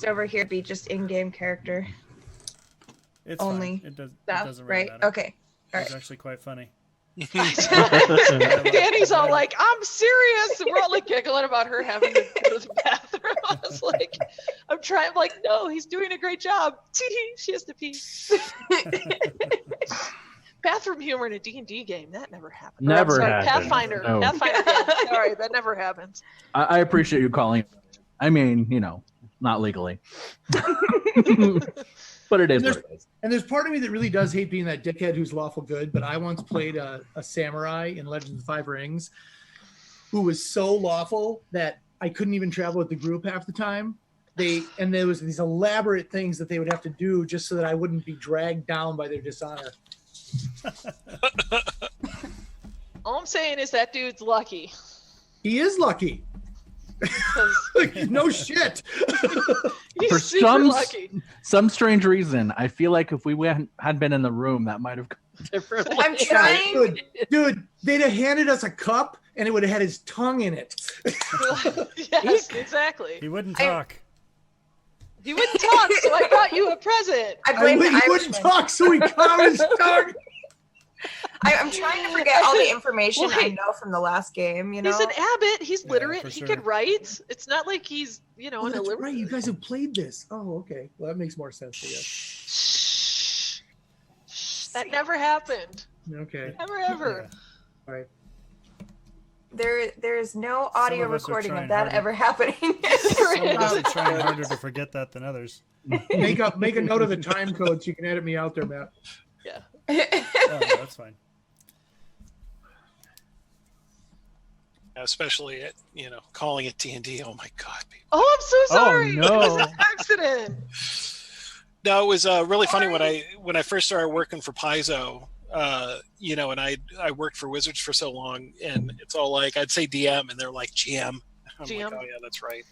over here be just in-game character. It's only. Fine. It Stuff, doesn't really right? matter. Okay. All It's right. actually quite funny. Danny's all like, I'm serious. And we're all like giggling about her having to go to the bathroom. I was like, I'm like, no, he's doing a great job. She has to pee. Bathroom humor in a D&D game, that never happened. Never Sorry, happened. Pathfinder. No. Pathfinder game. Sorry, that never happens. I appreciate you calling. I mean, not legally. But it is what it is. And there's part of me that really does hate being that dickhead who's lawful good, but I once played a samurai in Legends of the Five Rings who was so lawful that I couldn't even travel with the group half the time. And there was these elaborate things that they would have to do just so that I wouldn't be dragged down by their dishonor. All I'm saying is that dude's lucky. He is lucky. No shit. He's For super lucky. some strange reason, I feel like if we had been in the room, that might have gone differently. I'm trying. Dude, they'd have handed us a cup and it would have had his tongue in it. Yes, exactly. He wouldn't talk. He wouldn't talk, so I brought you a present. I blame the He wouldn't talk, so he caught his tongue. I'm trying to forget all the information I know from the last game. He's an abbot. He's literate. for He sure. can write. It's not like he's, an Oh, that's illiterate. right. You guys have played this. Oh, okay. Well, that makes more sense, I guess. Shh. That never happened. Okay. Never ever. All right. There's no audio of us are recording of trying that harder. ever happening. Some of us are trying harder to forget that than others. Make a note of the time code so you can edit me out there, Matt. Yeah. Oh, no, that's fine. Especially at calling it D&D. Oh my god, people. Oh, I'm so sorry. Oh, no. It was an accident. No, it was really funny when I first started working for Paizo. And I worked for Wizards for so long, and it's all like I'd say DM, and they're like GM. I'm GM. like, oh yeah, that's right.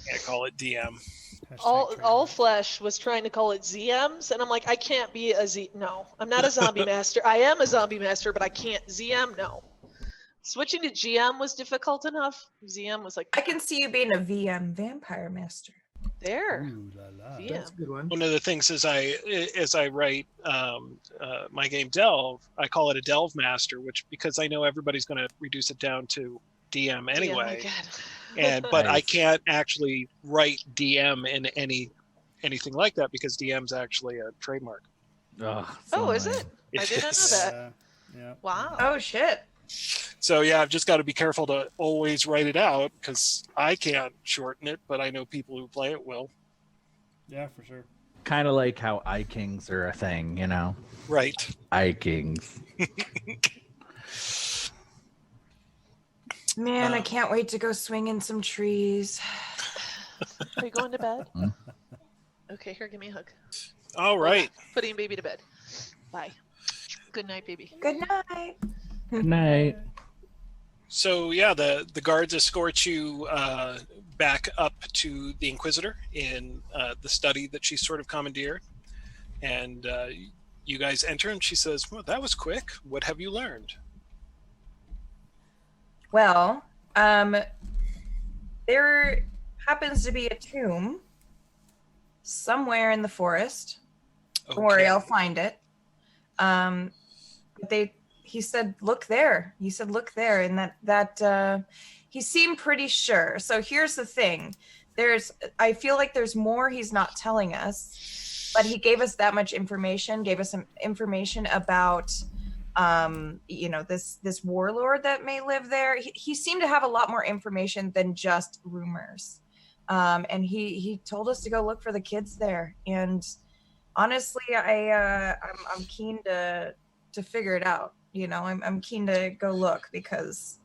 Can't call it DM. All Flesh was trying to call it ZMs, and I'm like, I can't be a Z. No, I'm not a zombie master. I am a zombie master, but I can't ZM. No. Switching to GM was difficult enough. ZM was like, I can see you being a VM vampire master. there. Ooh la la. VM. That's a good one. One of the things as I write my game Delve, I call it a Delve Master, which because I know everybody's going to reduce it down to DM anyway. But I Nice. can't actually write DM in anything like that because DM's actually a trademark. Ugh, Oh, is annoying. it? I didn't know that. Yeah. Wow. Oh shit. So yeah, I've just got to be careful to always write it out because I can't shorten it, but I know people who play it will. Yeah, for sure. Kind of like how I-Kings are a thing, Right. I-Kings. Man, I can't wait to go swing in some trees. Are you going to bed? Hmm? Okay, here, give me a hug. All right. Putting baby to bed. Bye. Good night, baby. Good night. Good night. So yeah, the guards escort you back up to the Inquisitor in the study that she sort of commandeered, and you guys enter, and she says, "Well, that was quick. What have you learned?" Well, there happens to be a tomb somewhere in the forest. Don't worry, I'll find it. He said, look there. He said, look there. And that he seemed pretty sure. So here's the thing. I feel like there's more he's not telling us, but he gave us that much information, gave us some information about, this warlord that may live there. He seemed to have a lot more information than just rumors. And he told us to go look for the kids there. And honestly, I'm keen to figure it out. I'm keen to go look because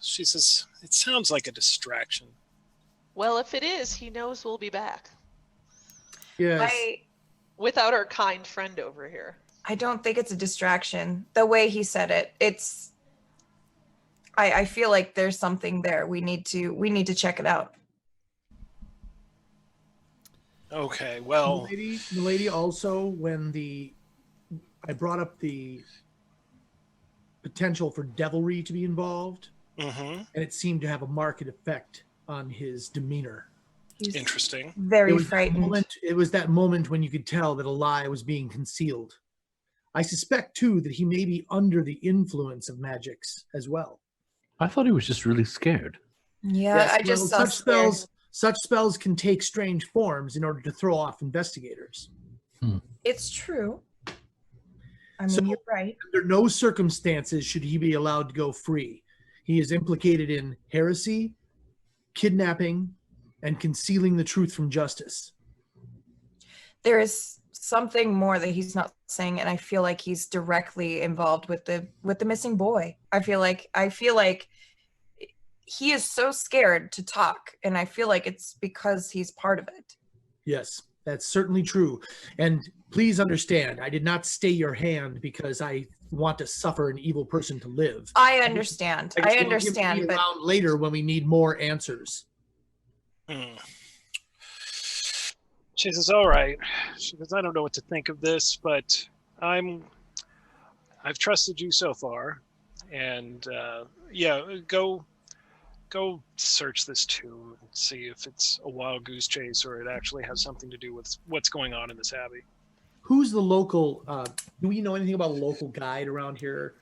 She says, "It sounds like a distraction." Well, if it is, he knows we'll be back. Yes. Without our kind friend over here. I don't think it's a distraction. The way he said it, I feel like there's something there. We need to check it out. Okay, well, The lady also, when I brought up the potential for devilry to be involved, mm-hmm. and it seemed to have a marked effect on his demeanor. He's Interesting. very It was, that frightened. moment, it was that moment when you could tell that a lie was being concealed. I suspect, too, that he may be under the influence of magics as well. I thought he was just really scared. Yeah, Yes, I just saw such spells can take strange forms in order to throw off investigators. It's true. I mean, So- you're right. Under no circumstances should he be allowed to go free. He is implicated in heresy, kidnapping, and concealing the truth from justice. There is something more that he's not saying, and I feel like he's directly involved with the missing boy. I feel like he is so scared to talk, and I feel like it's because he's part of it. Yes, that's certainly true. And please understand, I did not stay your hand because I want to suffer an evil person to live. I understand. I I just want you to be understand, but around later when we need more answers. She says, all right. She says, I don't know what to think of this, but I've trusted you so far. And go search this tomb and see if it's a wild goose chase or it actually has something to do with what's going on in this abbey. Who's the local, do we know anything about a local guide around here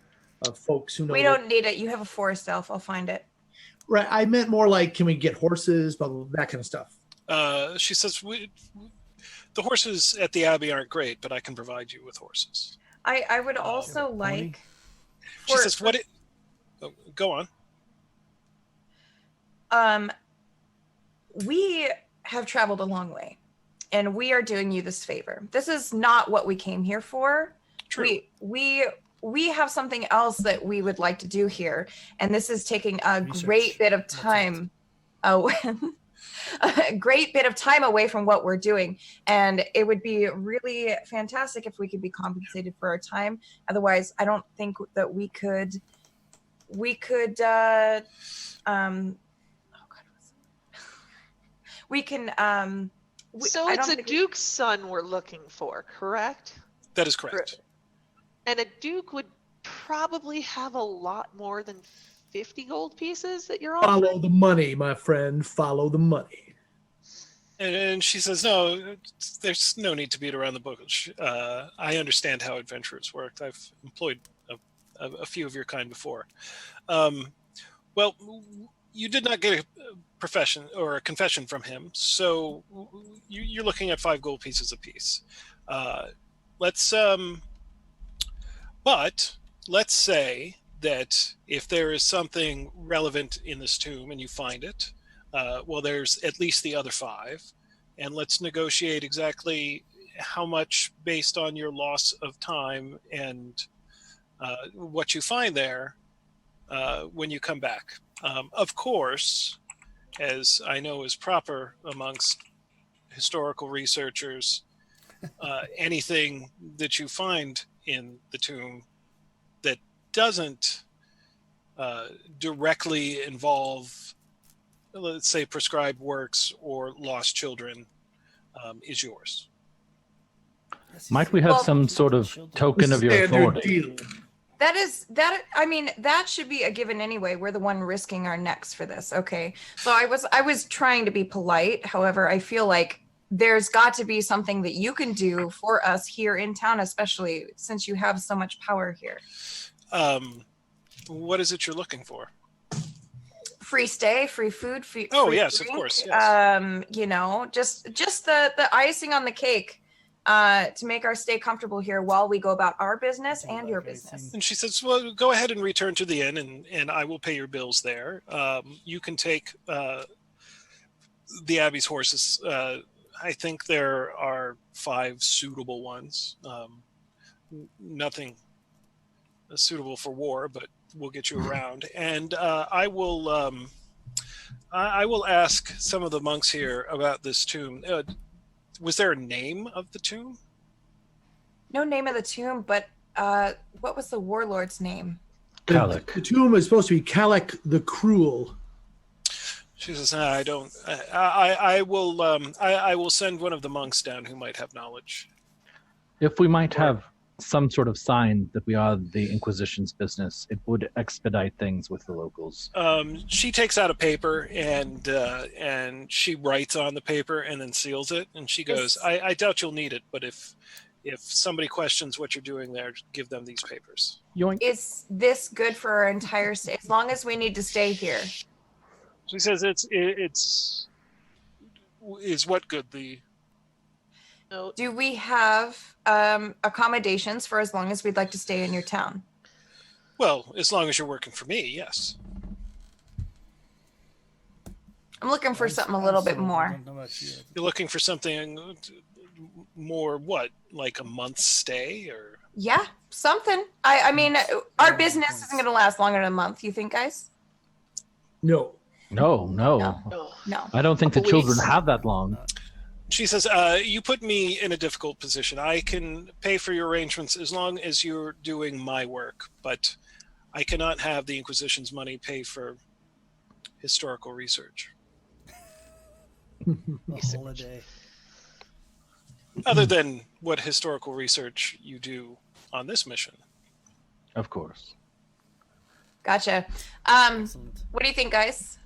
of folks who know? we don't need it. You have a forest elf. I'll find it. Right, I meant more like, can we get horses, blah, blah, blah, that kind of stuff. She says, the horses at the abbey aren't great, but I can provide you with horses. I would also like. She says, go on. We have traveled a long way, and we are doing you this favor. This is not what we came here for. True. We have something else that we would like to do here, and this is taking a great bit of time. A great bit of time away from what we're doing, and it would be really fantastic if we could be compensated for our time. Otherwise, I don't think that we could we can So it's a duke's son we're looking for, correct? That is correct. And a duke would probably have a lot more than 50 gold pieces that you're offering? Follow the money, my friend. Follow the money. And she says, no, there's no need to beat around the bush. I understand how adventurers work. I've employed a few of your kind before. Well, you did not get a profession or a confession from him, so you're looking at 5 gold pieces apiece. But let's say that if there is something relevant in this tomb and you find it, well, there's at least the other 5, and let's negotiate exactly how much based on your loss of time and what you find there when you come back. Of course, as I know is proper amongst historical researchers, anything that you find in the tomb that doesn't directly involve, let's say, prescribed works or lost children is yours. Might we have some sort of token of your authority? Deal. I mean, that should be a given anyway. We're the one risking our necks for this. Okay. So I was trying to be polite. However, I feel like there's got to be something that you can do for us here in town, especially since you have so much power here. What is it you're looking for? Free stay, free food, free yes, drink. of course. Yes. You know, just the icing on the cake to make our stay comfortable here while we go about our business and your business. And she says, well, go ahead and return to the inn and I will pay your bills there. You can take the Abbey's horses. I think there are 5 suitable ones. Nothing suitable for war, but we'll get you around. And I will ask some of the monks here about this tomb. Was there a name of the tomb? No name of the tomb, but what was the warlord's name? Kayla. The tomb is supposed to be Kayla the Cruel. She says, no, I don't. I will send one of the monks down who might have knowledge. If we might have some sort of sign that we are the Inquisition's business, it would expedite things with the locals. She takes out a paper and she writes on the paper and then seals it. And she goes, I doubt you'll need it, but if somebody questions what you're doing there, give them these papers. Yoink. Is this good for our entire stay? As long as we need to stay here. She says is what good? Do we have accommodations for as long as we'd like to stay in your town? Well, as long as you're working for me, yes. I'm looking for something a little bit more. I don't know about you. You're looking for something more, what, like a month's stay or? Yeah, something. I mean, our business isn't going to last longer than a month. You think, guys? No. No. No. I don't think the children have that long. She says, you put me in a difficult position. I can pay for your arrangements as long as you're doing my work, but I cannot have the Inquisition's money pay for historical research. A holiday. Other than what historical research you do on this mission. Of course. Gotcha. Excellent. What do you think, guys?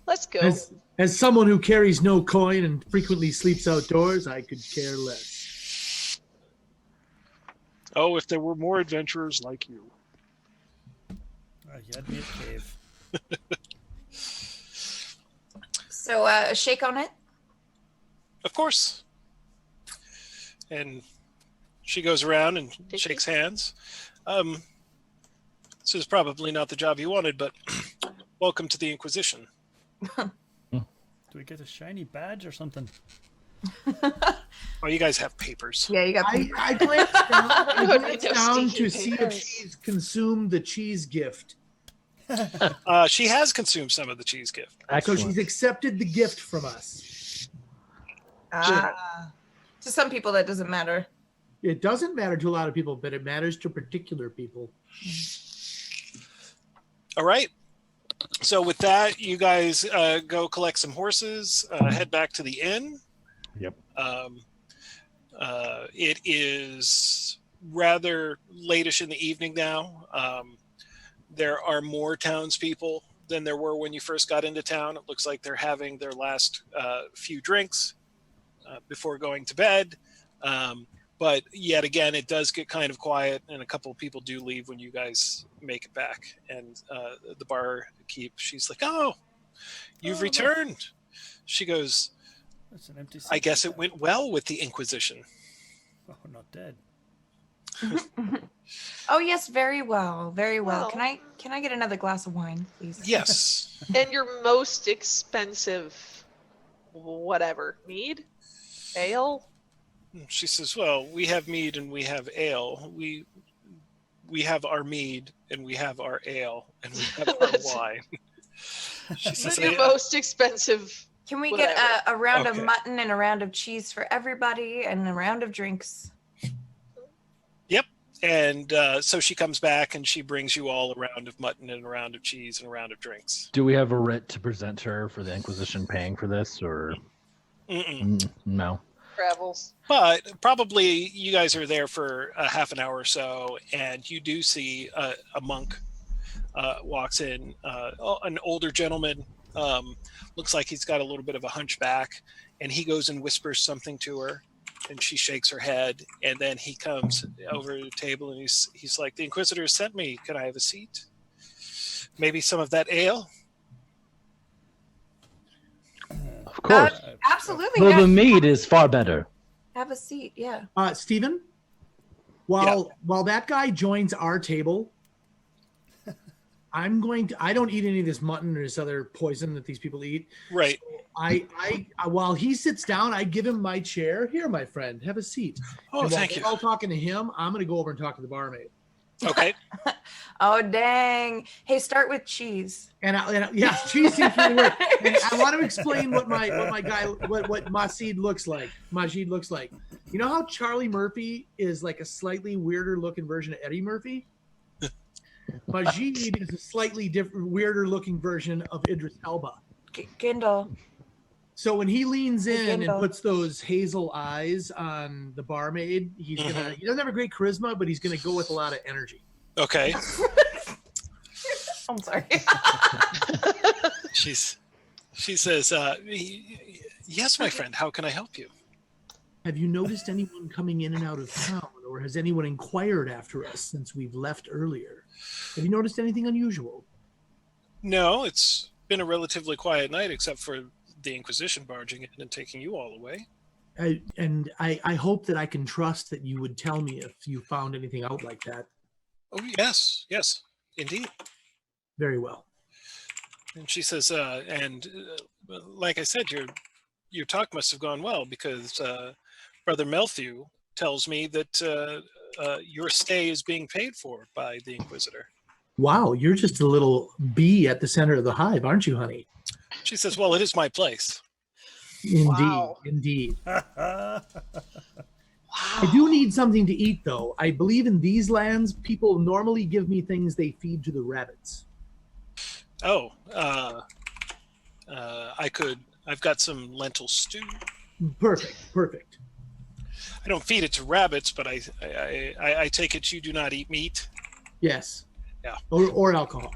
Let's go. As someone who carries no coin and frequently sleeps outdoors, I could care less. Oh, if there were more adventurers like you. You had me at cave. So, a shake on it? Of course. And she goes around and shakes hands. This is probably not the job you wanted, but welcome to the Inquisition. Do we get a shiny badge or something? Oh, you guys have papers. Yeah, you got. I glanced down Stinky to see if papers. she's consumed the cheese gift. She has consumed some of the cheese gift. Excellent. So she's accepted the gift from us. To some people, that doesn't matter. It doesn't matter to a lot of people, but it matters to particular people. All right. So with that, you guys go collect some horses, head back to the inn. Yep. It is rather late-ish in the evening now. There are more townspeople than there were when you first got into town. It looks like they're having their last few drinks before going to bed. But yet again, it does get kind of quiet, and a couple of people do leave when you guys make it back. And the barkeep, she's like, "Oh, you've returned." She goes, That's an empty seat. "I guess it went well with the Inquisition." Oh, not dead. Oh yes, very well, very well. Well. Can I get another glass of wine, please? Yes. And your most expensive, whatever, mead, ale. She says, "Well, we have mead and we have ale. We have our mead and we have our ale and we have our wine." She says, Your most expensive. Can we get Whatever. a round Okay. of mutton and a round of cheese for everybody, and a round of drinks? "Yep." And so she comes back and she brings you all a round of mutton and a round of cheese and a round of drinks. Do we have a writ to present her for the Inquisition paying for this, or no? Travels. But probably you guys are there for a half an hour or so, and you do see a monk walks in, an older gentleman. Looks like he's got a little bit of a hunchback, and he goes and whispers something to her, and she shakes her head, and then he comes over to the table and he's like, "The Inquisitor sent me. Can I have a seat? Maybe some of that ale?" Of course. Absolutely. Well, Yeah. the mead is far better. Have a seat. Yeah. Stephen, while that guy joins our table, I don't eat any of this mutton or this other poison that these people eat. Right. I while he sits down, I give him my chair. Here, my friend, have a seat. Oh, And while thank you. we're all talking to him, I'm going to go over and talk to the barmaid. Okay. Oh dang! Hey, start with cheese. Yes, cheese seems really weird. And I want to explain what Majid looks like. Majid looks like. You know how Charlie Murphy is like a slightly weirder looking version of Eddie Murphy? Majid is a slightly different, weirder looking version of Idris Elba. Kindle. So when he leans in and Jimbo. puts those hazel eyes on the barmaid, he doesn't have a great charisma, but he's gonna go with a lot of energy. Okay. I'm sorry. She says, yes, my friend, how can I help you? Have you noticed anyone coming in and out of town, or has anyone inquired after us since we've left earlier? Have you noticed anything unusual? No, it's been a relatively quiet night, except for the Inquisition barging in and taking you all away. I hope that I can trust that you would tell me if you found anything out like that. Oh, yes, indeed. Very well. And she says, like I said, your talk must have gone well, because Brother Melthew tells me that your stay is being paid for by the Inquisitor. Wow, you're just a little bee at the center of the hive, aren't you, honey? She says, well, it is my place. Indeed, Wow. indeed. Wow. I do need something to eat, though. I believe in these lands, people normally give me things they feed to the rabbits. Oh, I've got some lentil stew. Perfect. I don't feed it to rabbits, but I take it you do not eat meat. Yes. Yeah. Or alcohol.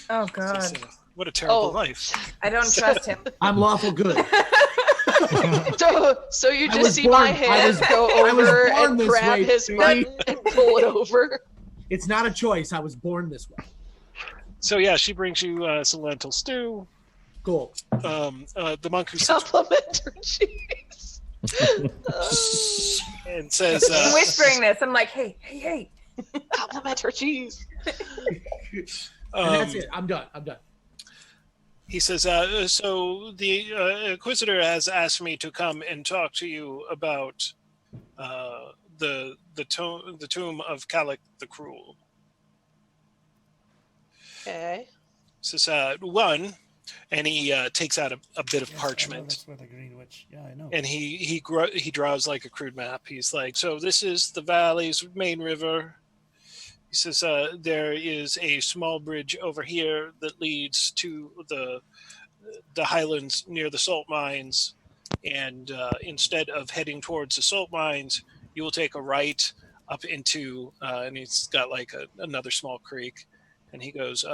Oh God, What a terrible Oh. life. I don't trust him. I'm lawful good. So you I just was see born- my I hand was- go I was over born and this grab way, his baby. button and pull it over. It's not a choice. I was born this way. So yeah, she brings you some lentil stew. Cool. The monk who sits Complimentary cheese. and says, I'm whispering this. I'm like, hey. Complimentary cheese. And that's it. I'm done. He says, so the Inquisitor has asked me to come and talk to you about the tomb of Kayla the Cruel. Okay. Says, one, and he takes out a bit of Yes, I know parchment. that's where the Green Witch. Yeah, I know. And he draws like a crude map. He's like, so this is the valley's main river. He says, there is a small bridge over here that leads to the highlands near the salt mines. And instead of heading towards the salt mines, you will take a right up into, and he's got like another small creek. And he goes,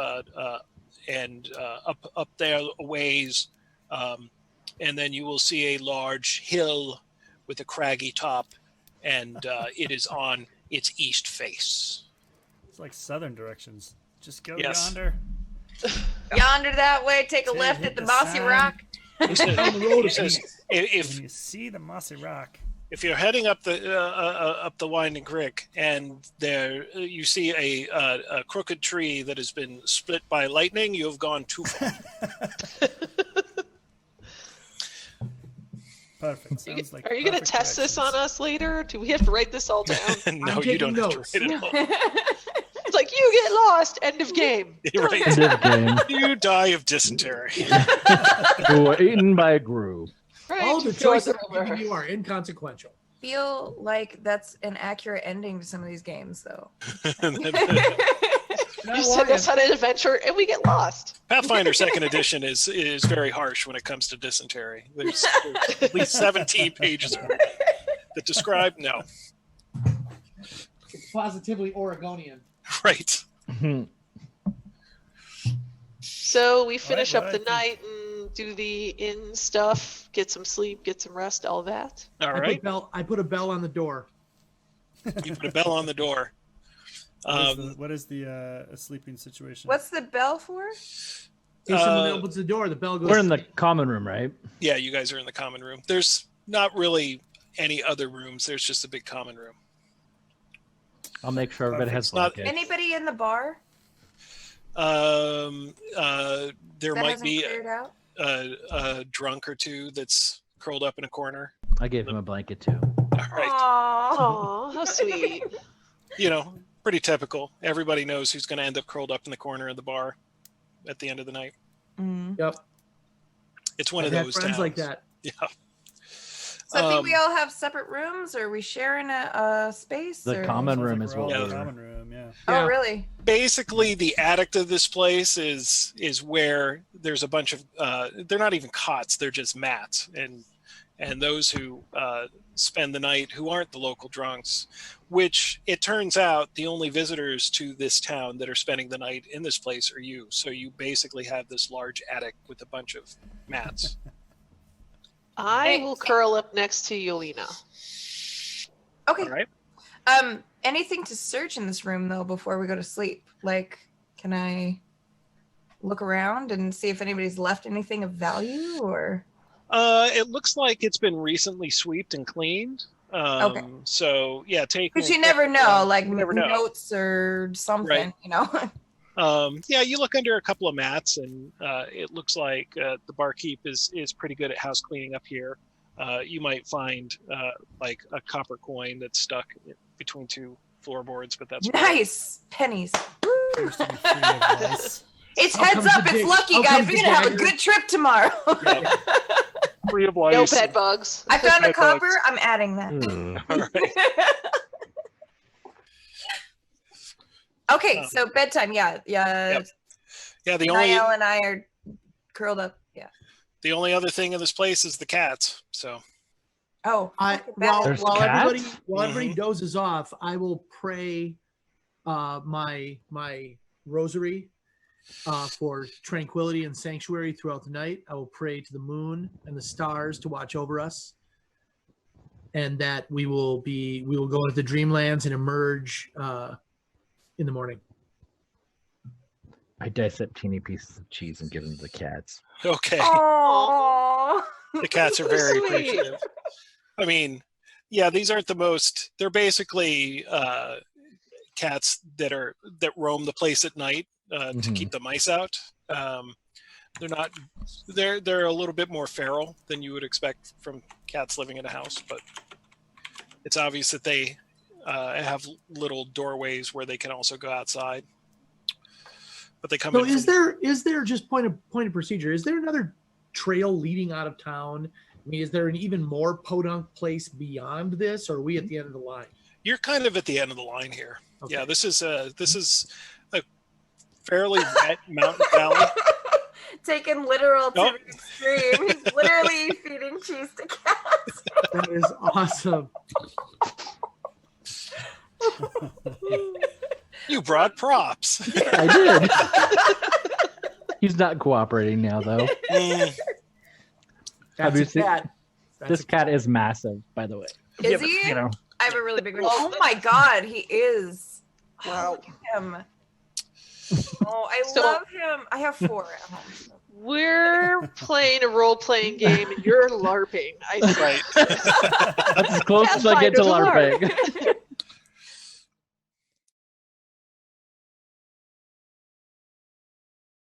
and up there a ways, and then you will see a large hill with a craggy top, and it is on its east face. It's like southern directions. Just go Yes. yonder. Yonder that way. Take a Till left hit at the the mossy sign. rock. He says, Down the road he a says, piece. if When you see the mossy rock, if you're heading up the winding creek, and there you see a crooked tree that has been split by lightning, you have gone too far. perfect. Sounds like Are you going to perfect test this on directions. us later? Do we have to write this all down? No, I'm you taking don't have to notes. write it all. It's like, you get lost. End of game. Right. End of game. You die of dysentery. Who were eaten by a grue. Right. All the Go choices the I'm river. giving you are inconsequential. Feel like that's an accurate ending to some of these games, though. You send us on an adventure and we get lost. Pathfinder 2nd Edition is very harsh when it comes to dysentery. There's at least 17 pages that describe no. It's positively Oregonian. Right. So we finish what up I the think- night and do the inn stuff, get some sleep, get some rest, all that. All right. I put a bell on the door. You put a bell on the door. What is the sleeping situation? What's the bell for? In case someone Uh, opens the door, the bell goes. We're in the common room, right? Yeah, you guys are in the common room. There's not really any other rooms. There's just a big common room. I'll make sure everybody has Not- blankets. Anybody in the bar There that might hasn't be cleared out? a drunk or two that's curled up in a corner. I gave him a blanket too. All right. Aww. Oh, how sweet. You know, pretty typical. Everybody knows who's going to end up curled up in the corner of the bar at the end of the night. Mm. Yep. It's one I've of had those friends towns. like that. Yeah. So I think we all have separate rooms, or are we sharing a space? The or... common room Sounds is like what we're all in we're. the common room, yeah. Oh, really? Basically, the attic of this place is where there's a bunch of they're not even cots, they're just mats, and those who spend the night who aren't the local drunks, which it turns out the only visitors to this town that are spending the night in this place are you. So you basically have this large attic with a bunch of mats. I will curl up next to Yolina. Okay. All right. Anything to search in this room though before we go to sleep? Like, can I look around and see if anybody's left anything of value, or? It looks like it's been recently swept and cleaned. Okay. So yeah, Because you never know, like you never know. notes or something, Right. you know. Yeah, you look under a couple of mats, and it looks like the barkeep is pretty good at house cleaning up here. You might find like a copper coin that's stuck between two floorboards, but that's Nice pennies. Woo. Appears to be free of lice. It's I'll heads come up. to It's dig. lucky, I'll guys. come We're to gonna have a dig. good trip tomorrow. free of No lice. bed bugs. I found a Bed bugs. copper. I'm adding that. All right. Okay, so bedtime. Yeah. Yep. Yeah, the only Niall and I are curled up. Yeah. the only other thing in this place is the cats. So Oh. I look at that. while There's while cats? everybody dozes off, I will pray my rosary for tranquility and sanctuary throughout the night. I will pray to the moon and the stars to watch over us, and that we will go into the dreamlands and emerge in the morning. I dissect teeny pieces of cheese and give them to the cats. okay, Aww. the cats are So very sweet. appreciative. I mean, yeah, these aren't the most. They're basically cats that roam the place at night to Mhm. keep the mice out. They're not. They're a little bit more feral than you would expect from cats living in a house, but it's obvious that they have little doorways where they can also go outside. But they come So in. is there just point of procedure? Is there another trail leading out of town? I mean, is there an even more podunk place beyond this, or are we at the end of the line? You're kind of at the end of the line here. Okay. Yeah, this is a fairly wet mountain valley. Taken literal to Nope. the extreme. He's literally feeding cheese to cats. That is awesome. You brought props. I did. He's not cooperating now, though. Mm, That's you a seen- cat. That's This a cat is massive, by the way. Is Yeah, but, he? You know, I have a really big one. Oh my god, he is. Wow. Look at him. Oh, I So- love him. I have 4 at home. so- We're playing a role-playing game, and you're LARPing. I think. right. that's as close as I get to Pathfinder's a LARPing.